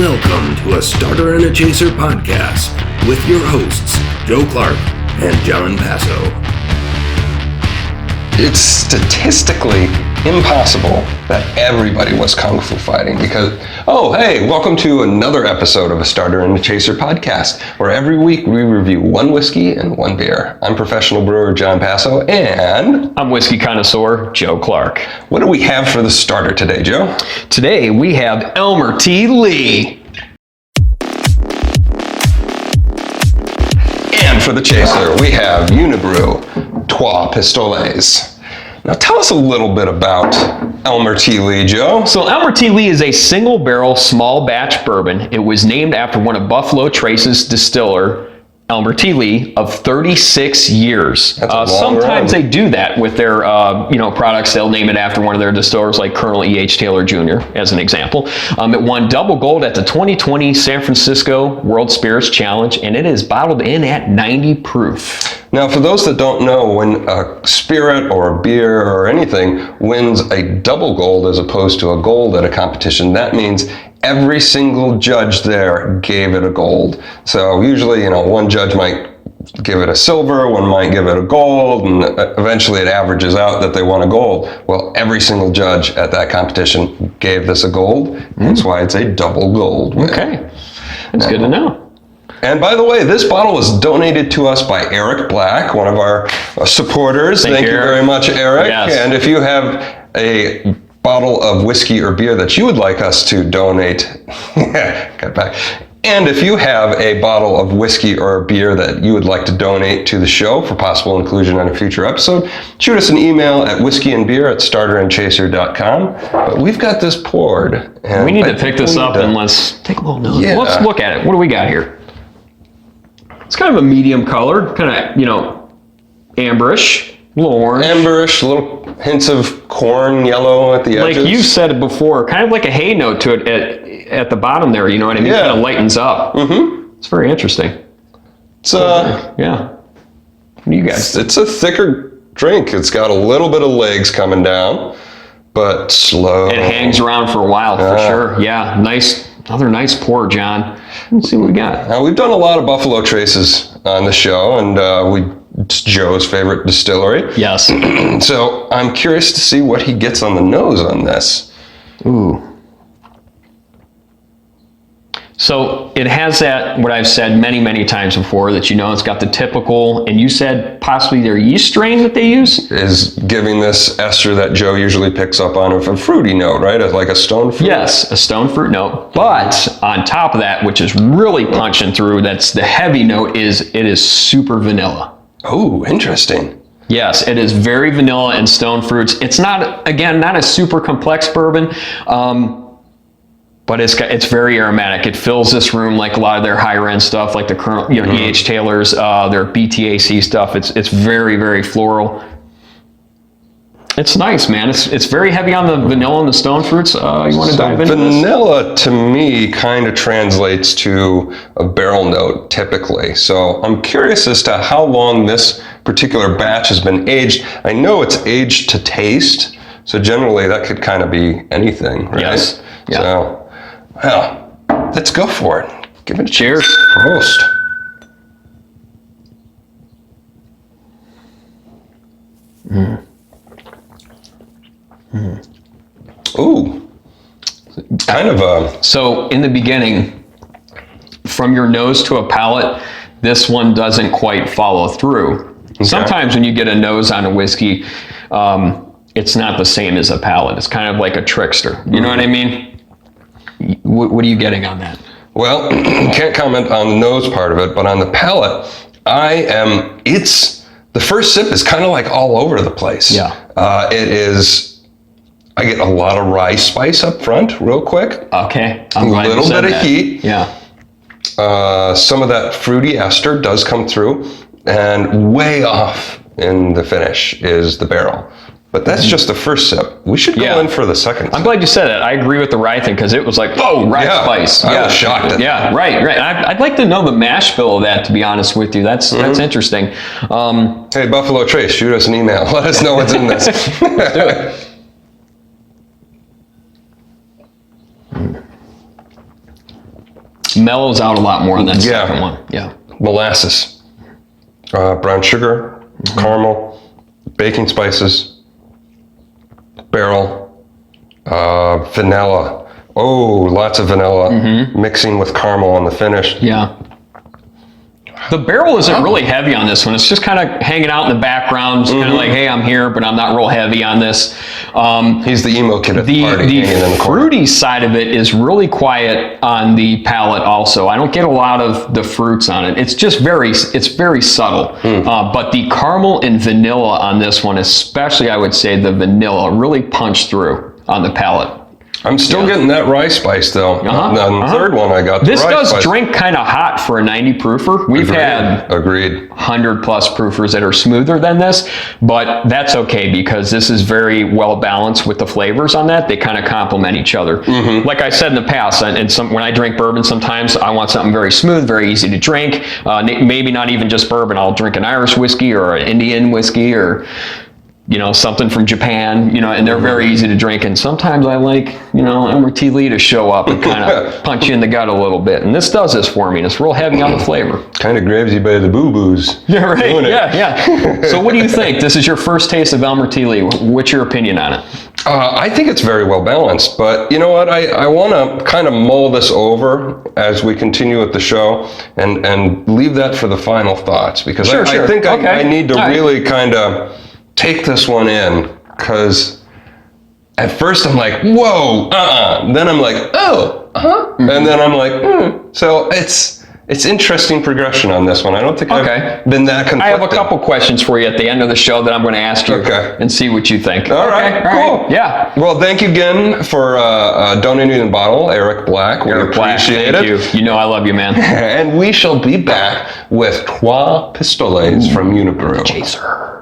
Welcome to a Starter and a Chaser podcast with your hosts, Joe Clarke and Jon Passow. It's statistically impossible that everybody was kung fu fighting because, oh, hey, welcome to another episode of a Starter and a Chaser podcast, where every week we review one whiskey and one beer. I'm Professional Brewer Jon Passow, and I'm Whiskey Connoisseur Joe Clarke. What do we have for the starter today, Joe? Today we have Elmer T. Lee. And for the chaser, we have Unibroue Trois Pistoles. Now tell us a little bit about Elmer T. Lee, Joe. So Elmer T. Lee is a single barrel, small batch bourbon. It was named after one of Buffalo Trace's distiller, Elmer T. Lee, of 36 years. That's a long sometimes run. they do that with their products. They'll name it after one of their distillers, like Colonel E.H. Taylor Jr., as an example. It won double gold at the 2020 San Francisco World Spirits Challenge, and it is bottled in at 90 proof. Now, for those that don't know, when a spirit or a beer or anything wins a double gold as opposed to a gold at a competition, that means every single judge there gave it a gold. So usually, one judge might give it a silver, one might give it a gold, and eventually it averages out that they won a gold. Well, every single judge at that competition gave this a gold. That's why it's a double gold win. Okay, that's good to know. And by the way, this bottle was donated to us by Eric Black, one of our supporters. Thank you very much, Eric. Yes. And if you have a bottle of whiskey or beer that you would like us to donate, got back. And if you have a bottle of whiskey or a beer that you would like to donate to the show for possible inclusion on a future episode, shoot us an email at whiskeyandbeer@starterandchaser.com. But we've got this poured. And We need to pick this up and let's take a little nose. Yeah. Let's look at it. What do we got here? It's kind of a medium color, kind of, amberish, a little orange. Amberish, little hints of corn yellow at the edges. Like you said it before, kind of like a hay note to it at the bottom there, you know what I mean? Yeah. It kind of lightens up. Mm-hmm. It's very interesting. It's Yeah. What do you guys? it's a thicker drink. It's got a little bit of legs coming down, but slow. It hangs around for a while, for sure. Yeah, another nice pour, John. Let's see what we got. Now, we've done a lot of Buffalo Traces on the show, and it's Joe's favorite distillery. Yes. So I'm curious to see what he gets on the nose on this. Ooh. So it has that, what I've said many, many times before, that it's got the typical, and you said possibly their yeast strain that they use? Is giving this ester that Joe usually picks up on with a fruity note, right? Like a stone fruit? Yes, a stone fruit note. But on top of that, which is really punching through, that's the heavy note, it is super vanilla. Oh, interesting. Yes, it is very vanilla and stone fruits. It's not a super complex bourbon, but it's very aromatic. It fills this room like a lot of their higher end stuff, like the Colonel, E.H. Taylor's, their BTAC stuff. It's very, very floral. It's nice, man. It's very heavy on the vanilla and the stone fruits. You want to dive into this? Vanilla to me kind of translates to a barrel note typically. So I'm curious as to how long this particular batch has been aged. I know it's aged to taste, so generally that could kind of be anything, right? Yes. Yeah. So, well, let's go for it. Give it a Cheers. Prost. Ooh, kind of a... So in the beginning, from your nose to a palate, this one doesn't quite follow through. Okay. Sometimes when you get a nose on a whiskey, it's not the same as a palate. It's kind of like a trickster. You know what I mean? What are you getting on that? Well, can't comment on the nose part of it, but on the palate, the first sip is kind of like all over the place. Yeah. I get a lot of rye spice up front real quick. Okay. A little bit of heat. Yeah. Some of that fruity ester does come through, and way off in the finish is the barrel. But that's just the first sip. We should go in for the second sip. I'm glad you said that. I agree with the rye thing, because it was like, oh, rye spice. I was shocked at that. Yeah, right. I'd like to know the mash bill of that, to be honest with you. That's interesting. Hey, Buffalo Trace, shoot us an email. Let us know what's in this. Let's do it. mellows out a lot more on that second one. Yeah. Molasses, brown sugar, caramel, baking spices, barrel, vanilla. Oh, lots of vanilla mixing with caramel on the finish. Yeah. The barrel isn't really heavy on this one. It's just kind of hanging out in the background, just kind of like, hey, I'm here, but I'm not real heavy on this. He's the emo kid at the party. The fruity side of it is really quiet on the palate also. I don't get a lot of the fruits on it. It's just very subtle. But the caramel and vanilla on this one, especially I would say the vanilla, really punched through on the palate. I'm still getting that rye spice though. On the third one, I got the this rye does spice. Drink kind of hot for a 90 proofer. We've had 100 plus proofers that are smoother than this, but that's okay because this is very well balanced with the flavors on that. They kind of complement each other. Like I said in the past, and when I drink bourbon, sometimes I want something very smooth, very easy to drink. Maybe not even just bourbon. I'll drink an Irish whiskey or an Indian whiskey or something from Japan, and they're very easy to drink. And sometimes I like, Elmer T. Lee to show up and kind of punch you in the gut a little bit. And this does this for me. And it's real heavy on the flavor. Kind of grabs you by the boo-boos. Yeah, right. Yeah. So what do you think? This is your first taste of Elmer T. Lee. What's your opinion on it? I think it's very well balanced, but you know what? I want to kind of mull this over as we continue with the show and leave that for the final thoughts because I think I need to really kind of take this one in because at first I'm like, whoa, Then I'm like, oh, And then I'm like, So it's interesting progression on this one. I don't think I've been that conflicted. I have a couple questions for you at the end of the show that I'm going to ask you and see what you think. All right, cool. Yeah. Well, thank you again for donating the bottle, Eric Black. We appreciate it. Thank you. You know I love you, man. And we shall be back with Trois Pistoles from Unibroue. Chaser.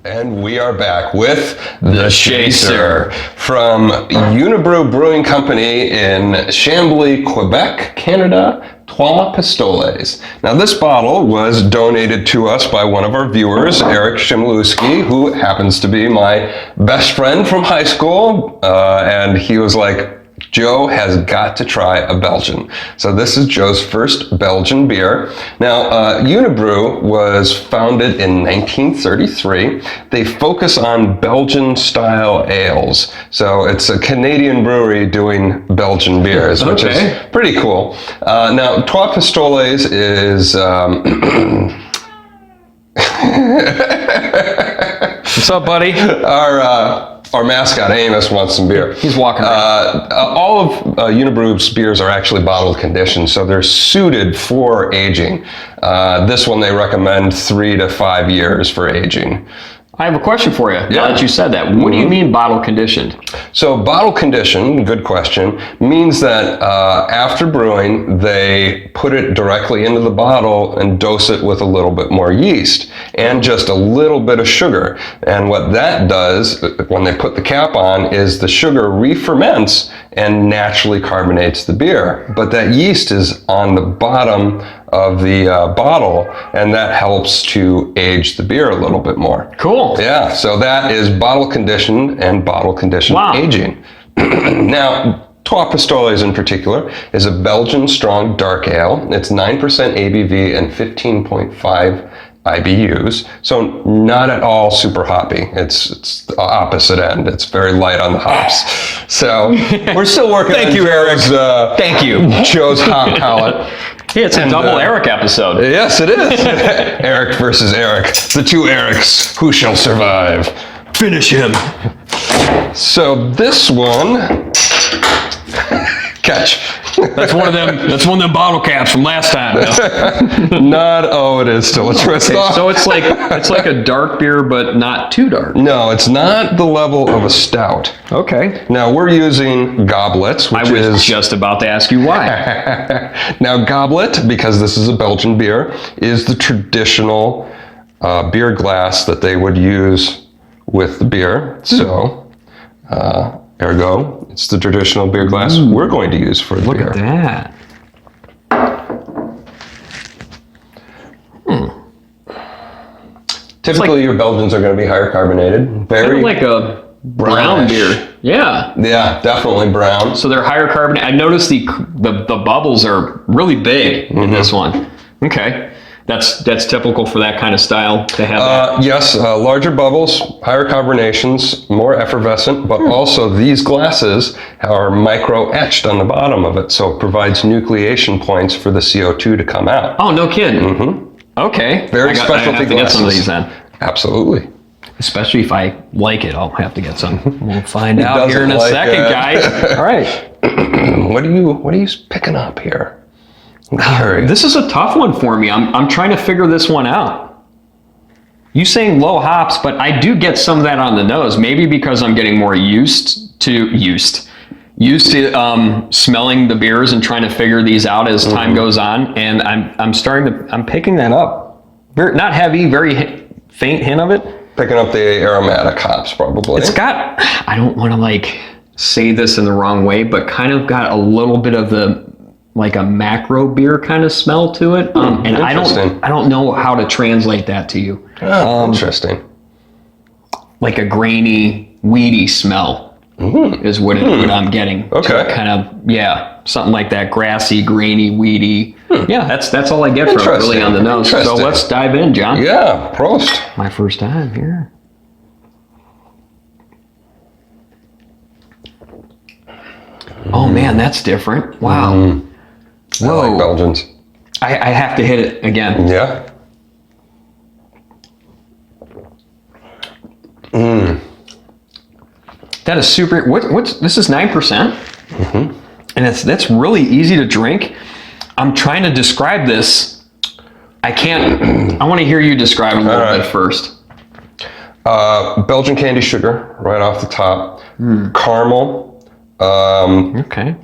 And we are back with The Chaser from Unibroue Brewing Company in Chambly, Quebec, Canada. Trois Pistoles. Now this bottle was donated to us by one of our viewers, Eric Shimlewski, who happens to be my best friend from high school. And he was like, Joe has got to try a Belgian. So this is Joe's first Belgian beer. Now, Unibroue was founded in 1933. They focus on Belgian-style ales. So it's a Canadian brewery doing Belgian beers, which is pretty cool. Now, Trois Pistoles is... What's up, buddy? Our mascot, Amos, wants some beer. He's walking around. All of Unibroue's beers are actually bottle conditioned, so they're suited for aging. This one they recommend 3 to 5 years for aging. I have a question for you. Now that you said that, what do you mean bottle conditioned? So bottle conditioned, good question, means that after brewing, they put it directly into the bottle and dose it with a little bit more yeast and just a little bit of sugar. And what that does, when they put the cap on, is the sugar re-ferments and naturally carbonates the beer. But that yeast is on the bottom of the bottle, and that helps to age the beer a little bit more. Cool. Yeah, so that is bottle conditioned and bottle conditioned aging. Now, Trois Pistoles in particular is a Belgian strong dark ale. It's 9% ABV and 15.5 IBUs, so not at all super hoppy. It's the opposite end. It's very light on the hops. So we're still working on Thank you. Joe's hop palate. Hey, it's a double Eric episode. Yes, it is. Eric versus Eric. The two Erics. Who shall survive? Finish him. So this one... Catch. That's one of them bottle caps from last time. It is still a twist off. So it's like a dark beer, but not too dark. No, it's not the level of a stout. Okay. Now we're using goblets, which I was just about to ask you why. Now goblet, because this is a Belgian beer, is the traditional beer glass that they would use with the beer. So, ergo, it's the traditional beer glass we're going to use for the beer. Look at that. Typically, your Belgians are going to be higher carbonated. Kind of like a brown beer. Yeah. Yeah, definitely brown. So they're higher carbonate. I noticed the bubbles are really big in this one. Okay. That's typical for that kind of style to have that. Yes, larger bubbles, higher carbonations, more effervescent, but also these glasses are micro-etched on the bottom of it, so it provides nucleation points for the CO2 to come out. Oh, no kidding. Okay. Very specialty I have to glasses. get some of these then. Absolutely. Especially if I like it, I'll have to get some. We'll find out doesn't here in a like second, it? guys. All right. What are you picking up here? I'm curious. This is a tough one for me. I'm trying to figure this one out. You saying low hops, but I do get some of that on the nose. Maybe because I'm getting more used to smelling the beers and trying to figure these out as time goes on. And I'm picking that up. Not heavy, very faint hint of it. Picking up the aromatic hops, probably. It's got, I don't want to say this in the wrong way, but kind of got a little bit of the a macro beer kind of smell to it. And I don't know how to translate that to you. Interesting. Like a grainy, weedy smell is what I'm getting. Okay. Kind of, something like that, grassy, grainy, weedy. Yeah, that's all I get from it really on the nose. So let's dive in, John. Yeah, Prost. My first time here. Oh man, that's different. Wow. Whoa. I like Belgians. I have to hit it again. Yeah. That is super. This is 9%, and that's really easy to drink. I'm trying to describe this. I can't. I want to hear you describe it a little bit first. Belgian candy sugar right off the top. Caramel. Okay.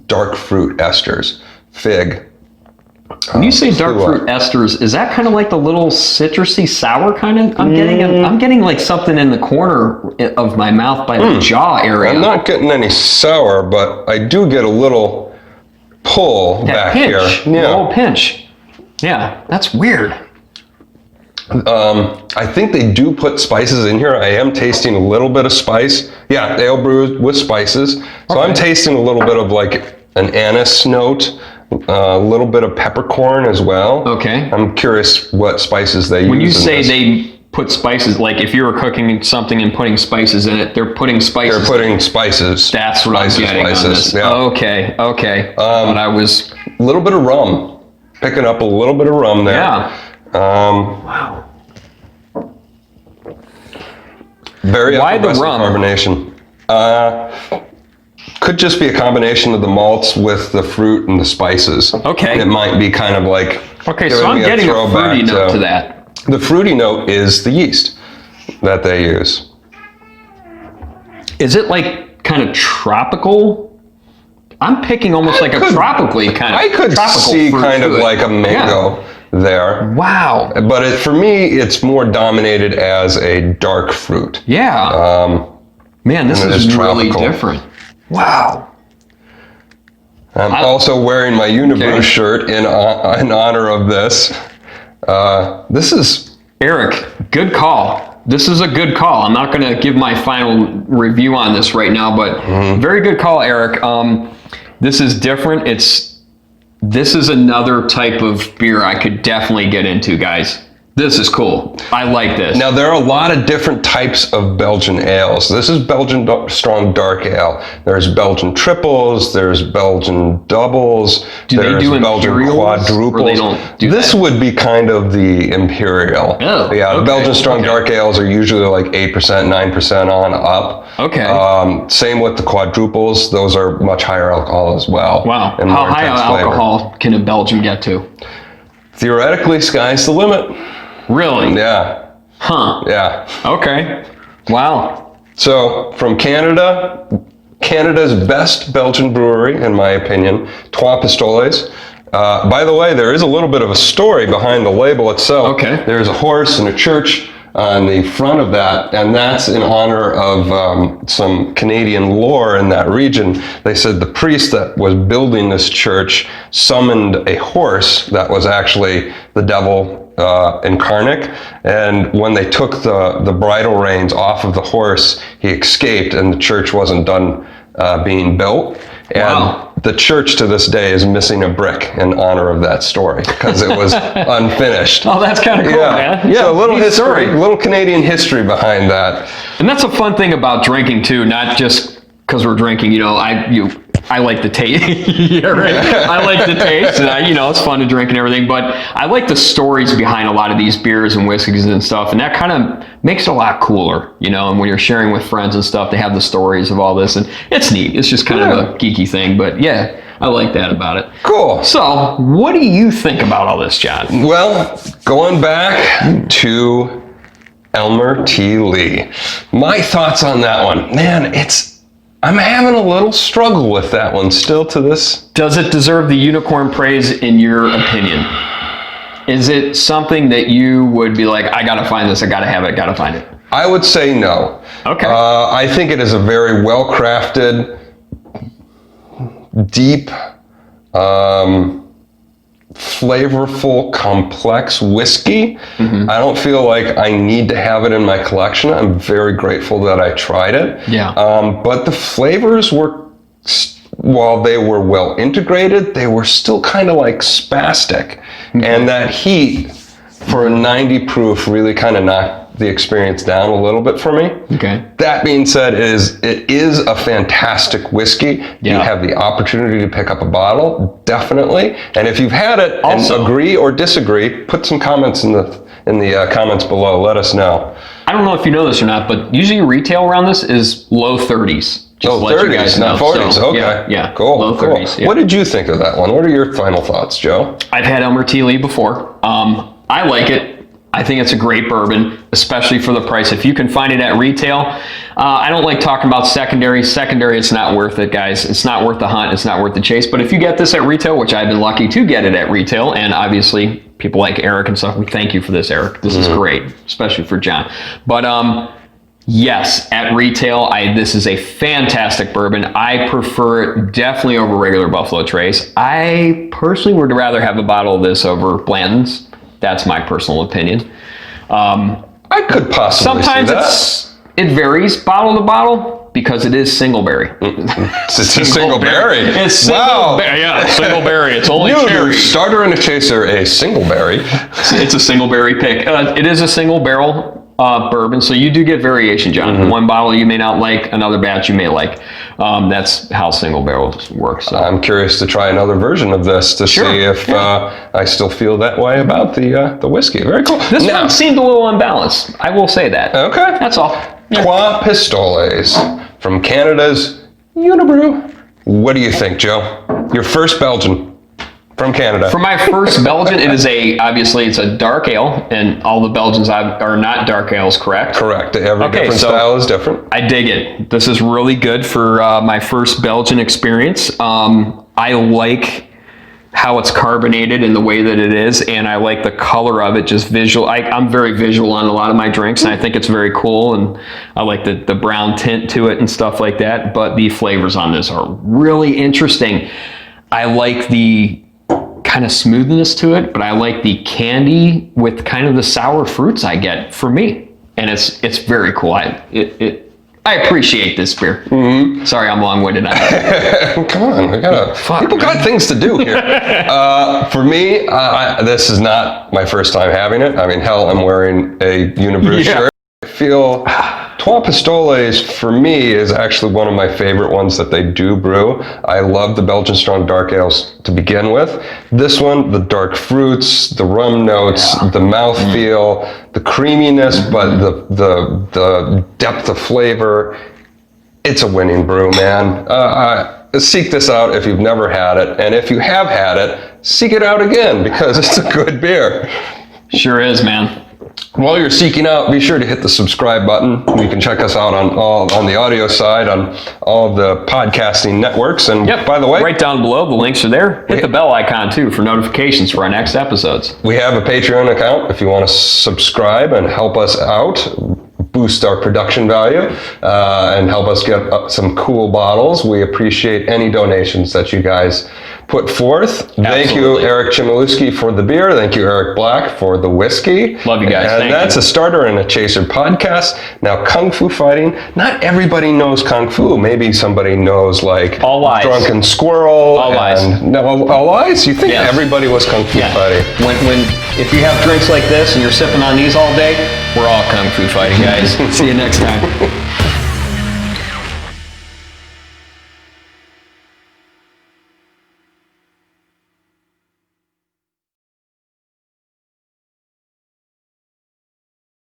Dark fruit esters. Fig. When you say dark fruit esters, is that kind of like the little citrusy sour kind of? I'm getting like something in the corner of my mouth by the jaw area. I'm not getting any sour, but I do get a little pull back here. Yeah. A little pinch. Yeah, that's weird. I think they do put spices in here. I am tasting a little bit of spice. Yeah, ale brewed with spices. So I'm tasting a little bit of like an anise note, a little bit of peppercorn as well. Okay. I'm curious what spices they use. When you say they put spices, like if you were cooking something and putting spices in it, they're putting spices. They're putting spices. That's what I'm getting on this. Yeah. Okay. But I was a little bit of rum. Picking up a little bit of rum there. Yeah. Wow. Very Why the rum? Carbonation. Could just be a combination of the malts with the fruit and the spices. Okay. It might be kind of like. Okay, so I'm getting a fruity note to that. The fruity note is the yeast that they use. Is it like kind of tropical? I'm picking almost like a tropically kind of. I could see kind of like a mango there. Wow. But for me, it's more dominated as a dark fruit. Yeah. Man, this is really different. Wow. I'm also wearing my Unibroue shirt in honor of this. This is... Eric, good call. This is a good call. I'm not going to give my final review on this right now, but very good call, Eric. This is different. This is another type of beer I could definitely get into, guys. This is cool. I like this. Now, there are a lot of different types of Belgian ales. This is Belgian strong dark ale. There's Belgian triples. There's Belgian doubles. There's Belgian quadruples. They don't do this that? Would be kind of the imperial. Oh, yeah, the Belgian strong dark ales are usually like 8%, 9% on up. Okay. Same with the quadruples. Those are much higher alcohol as well. Wow. And How more high intense alcohol can a Belgian get to? Theoretically, sky's the limit. Really? Yeah. Huh. Yeah. Okay. Wow. So from Canada, Canada's best Belgian brewery, in my opinion, Trois Pistoles. By the way, there is a little bit of a story behind the label itself. Okay. There's a horse and a church on the front of that, and that's in honor of some Canadian lore in that region. They said the priest that was building this church summoned a horse that was actually the devil incarnate, and when they took the bridle reins off of the horse, he escaped, and the church wasn't done being built. And the church to this day is missing a brick in honor of that story because it was unfinished. Oh, that's kind of cool, man. Yeah, so a little history, little Canadian history behind that. And that's a fun thing about drinking too, not just because we're drinking. You know, I like the taste. Yeah, right. I like the taste, and it's fun to drink and everything. But I like the stories behind a lot of these beers and whiskeys and stuff, and that kind of makes it a lot cooler, And when you're sharing with friends and stuff, they have the stories of all this, and it's neat. It's just kind of a geeky thing, but yeah, I like that about it. Cool. So, what do you think about all this, John? Well, going back to Elmer T. Lee, my thoughts on that one, man, I'm having a little struggle with that one still to this. Does it deserve the unicorn praise in your opinion? Is it something that you would be like, I gotta find this, I gotta have it, gotta find it? I would say no. Okay. I think it is a very well-crafted, deep, flavorful, complex whiskey. Mm-hmm. I don't feel like I need to have it in my collection. I'm very grateful that I tried it. Yeah. But the flavors were, while they were well integrated, they were still kind of like spastic. Mm-hmm. And that heat for a 90 proof really kind of knocked the experience down a little bit for me. Okay. That being said, it is a fantastic whiskey. Yeah. You have the opportunity to pick up a bottle, definitely. And if you've had it and agree or disagree, put some comments in the comments below. Let us know. I don't know if you know this or not, but usually retail around this is low 30s. Just 30s, not 40s. So, okay. Yeah. Cool. Low 30s. Yeah. What did you think of that one? What are your final thoughts, Joe? I've had Elmer T. Lee before. I like it. I think it's a great bourbon, especially for the price. If you can find it at retail, I don't like talking about secondary. Secondary, it's not worth it, guys. It's not worth the hunt. It's not worth the chase. But if you get this at retail, which I've been lucky to get it at retail, and obviously people like Eric and stuff, we thank you for this, Eric. This is great, especially for John. But yes, at retail, this is a fantastic bourbon. I prefer it definitely over regular Buffalo Trace. I personally would rather have a bottle of this over Blanton's. That's my personal opinion. I could possibly sometimes see that. It varies bottle to bottle because it is single berry. It's a single berry. It's single berry. Yeah, single berry. It's only cherry. Starter and a chaser, a single berry. It's a single berry pick. It is a single barrel bourbon, so you do get variation, John. Mm-hmm. One bottle you may not like, another batch you may like. That's how single barrels work. So I'm curious to try another version of this to see if I still feel that way about the whiskey. Very cool. This one seemed a little unbalanced. I will say that. Okay. That's all. Yeah. Trois Pistoles from Canada's Unibroue. What do you think, Joe? Your first Belgian. From Canada. For my first Belgian, obviously it's a dark ale, and all the Belgians are not dark ales, correct? Correct. Every different style is different. I dig it. This is really good for my first Belgian experience. I like how it's carbonated in the way that it is, and I like the color of it, just visual. I'm very visual on a lot of my drinks, and I think it's very cool, and I like the brown tint to it and stuff like that, but the flavors on this are really interesting. I like the kind of smoothness to it, but I like the candy with kind of the sour fruits I get for me, and it's very cool. I appreciate this beer. Mm-hmm. Sorry, I'm long-winded on it. Come on, people got things to do here. For me, this is not my first time having it. I mean, hell, I'm wearing a Unibroue shirt. I feel Trois Pistoles for me is actually one of my favorite ones that they do brew. I love the Belgian strong dark ales to begin with. This one, the dark fruits, the rum notes, the mouthfeel, the creaminess, but the depth of flavor. It's a winning brew, man. Seek this out if you've never had it, and if you have had it, seek it out again because it's a good beer. Sure is, man. While you're seeking out, be sure to hit the subscribe button. You can check us out on the audio side, on all of the podcasting networks. And by the way, right down below, the links are there. Hit the bell icon too for notifications for our next episodes. We have a Patreon account if you want to subscribe and help us out, boost our production value, and help us get some cool bottles. We appreciate any donations that you guys put forth. Thank you, Eric Chmielewski, for the beer. Thank you, Eric Black, for the whiskey. Love you guys. And that's a starter and a chaser podcast. Now, Kung Fu fighting. Not everybody knows Kung Fu. Maybe somebody knows like All Lies. Drunken Squirrel. All Lies. No, All Lies? You think everybody was Kung Fu fighting? If you have drinks like this and you're sipping on these all day, we're all Kung Fu fighting, guys. See you next time.